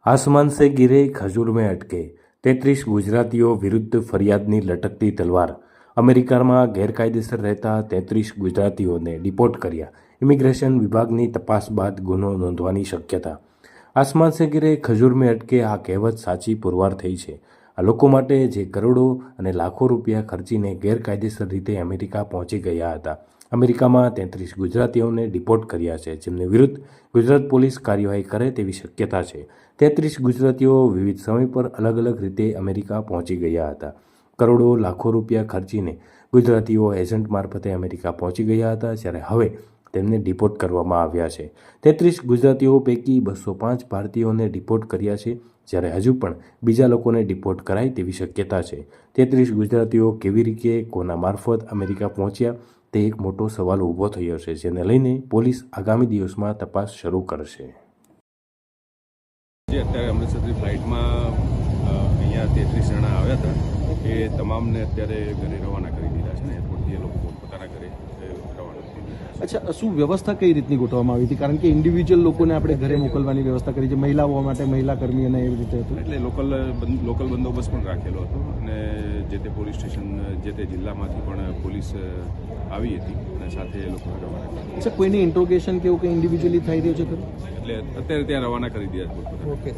आसमान से गिरे खजूर में अटके 33 ગુજરાતીઓ વિરુદ્ધ ફરિયાદની લટકતી તલવાર. અમેરિકામાં ગેરકાયદેસર રહેતા 33 ગુજરાતીઓને ડિપોર્ટ કર્યા. ઇમિગ્રેશન વિભાગની તપાસ બાદ ગુનો નોંધવાની શક્યતા. આસમાન સે ગિરે ખજૂર મેં અટકે આ કહેવત સાચી પુરવાર થઈ છે. આ લોકો માટે જે કરોડો અને લાખો રૂપિયા ખર્ચીને ગેરકાયદેસર રીતે અમેરિકા પહોંચી ગયા હતા. અમેરિકામાં 33 ગુજરાતીઓને ડિપોર્ટ કર્યા છે, જેમની વિરુદ્ધ ગુજરાત પોલીસ કાર્યવાહી કરે તેવી શક્યતા છે. 33 ગુજરાતીઓ વિવિધ સમય પર અલગ અલગ રીતે અમેરિકા પહોંચી ગયા હતા. કરોડો લાખો રૂપિયા ખર્ચીને ગુજરાતીઓ એજન્ટ મારફતે અમેરિકા પહોંચી ગયા હતા, જ્યારે હવે તેમને ડિપોર્ટ કરવામાં આવ્યા છે. 33 ગુજરાતીઓ પૈકી 205 ભારતીયોને ડિપોર્ટ કર્યા છે, જ્યારે હજુ પણ બીજા લોકોને ડિપોર્ટ કરાય તેવી શક્યતા છે. 33 ગુજરાતીઓ કેવી રીતે કોના મારફત અમેરિકા પહોંચ્યા તે એક મોટો સવાલ ઊભો થયો છે, જેને લઈને પોલીસ આગામી દિવસમાં તપાસ શરૂ કરશે. જે અત્યારે અમૃતસરની ફ્લાઇટમાં અહીંયા 33 જણા આવ્યા હતા એ તમામને અત્યારે ઘરે રવાના કરી દીધા છે ને એરપોર્ટથી એ લોકો પોતાના ઘરે રવાના કરી દીધા છે. અચ્છા, શું વ્યવસ્થા કઈ રીતની ગોઠવવામાં આવી હતી? કારણ કે ઇન્ડિવિજ્યુઅલ લોકોને આપણે ઘરે મોકલવાની વ્યવસ્થા કરી છે, મહિલાઓ માટે મહિલા કર્મી અને એવી રીતે હતું. એટલે લોકલ બંદોબસ્ત પણ રાખેલો હતો અને જે તે પોલીસ સ્ટેશન જે તે જિલ્લામાંથી પણ પોલીસ આવી હતી અને સાથે એ લોકો રવાના કર્યા. અચ્છા, કોઈની ઇન્ટ્રોગેશન કે એવું કંઈ ઇન્ડિવિજ્યુઅલી થઈ રહ્યું છે ખરું? એટલે અત્યારે ત્યાં રવાના કરી દીધા છે. ઓકે.